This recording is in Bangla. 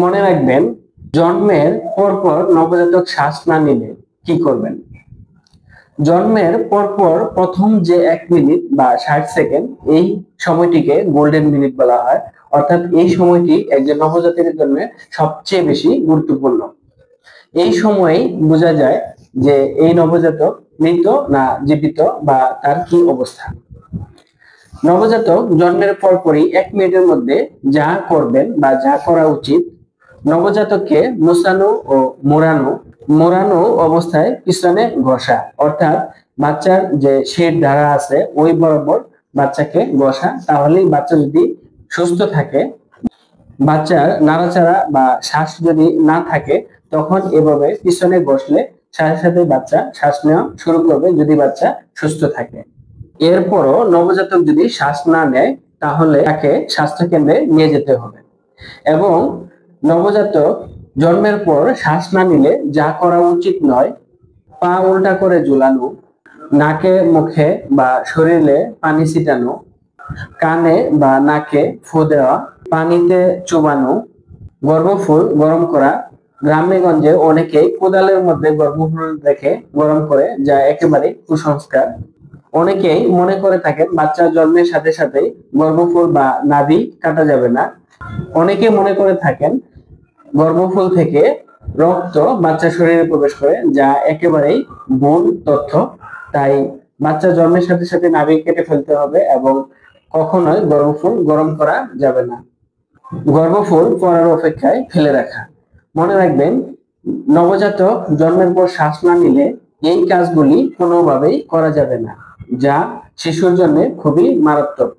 মনে রাখবেন, জন্মের পরপর নবজাতক শ্বাস না নিলে কি করবেন। জন্মের পরপর প্রথম যে 1 মিনিট বা 60 সেকেন্ড, এই সময়টিকে গোল্ডেন মিনিট বলা হয়। অর্থাৎ এই সময়টি একজন নবজাতকের জন্য সবচেয়ে বেশি গুরুত্বপূর্ণ। এই সময়েই বোঝা যায় যে এই নবজাতক মৃত না জীবিত বা তার কি অবস্থা। নবজাতক জন্মের পরপরই 1 মিনিটের মধ্যে যা করবেন বা যা করা উচিত, নবজাতককে মোছানো ও মোড়ানো অবস্থায় পিছনে ঘষা, অর্থাৎ বাচ্চার যে শেড ধারা আছে ওই বরাবর বাচ্চাকে ঘষা। তাহলেই বাচ্চা যদি সুস্থ থাকে, বাচ্চার নাড়াচাড়া বা শ্বাস যদি না থাকে, তখন এভাবে পিছনে ঘষলে সাথে সাথে বাচ্চা শ্বাস নেওয়া শুরু করবে, যদি বাচ্চা সুস্থ থাকে। এরপরও নবজাতক যদি শ্বাস না নেয়, তাহলে তাকে স্বাস্থ্য কেন্দ্রে নিয়ে যেতে হবে। এবং নবজাতক জন্মের পর শ্বাস না নিলে যা করা উচিত নয়, পা উল্টা করে ঝুলানো, নাকে মুখে বা শরীরে পানি ছিটানো, কানে বা নাকে ফু দেওয়া, পানিতে চুবানো, গর্ভফুল গরম করা। গ্রামে গঞ্জে অনেকেই কোদালের মধ্যে গর্ভফুল রেখে গরম করে, যা একেবারে কুসংস্কার। অনেকেই মনে করে থাকেন বাচ্চা জন্মের সাথে সাথে গর্ভফুল বা নাভি কাটা যাবে না। অনেকে মনে করে থাকেন গর্ভফুল থেকে রক্ত বাচ্চার শরীরে প্রবেশ করে, যা একেবারেই ভুল তথ্য। তাই বাচ্চা জন্মের সাথে সাথে নাভি কেটে ফেলতে হবে এবং কখনোই গর্ভফুল গরম করা যাবে না। গর্ভফুল পড়ার অপেক্ষায় ফেলে রাখা। মনে রাখবেন, নবজাতক জন্মের পর শ্বাস না নিলে এই কাজগুলি কোনোভাবেই করা যাবে না, যা শিশুর জন্য খুবই মারাত্মক।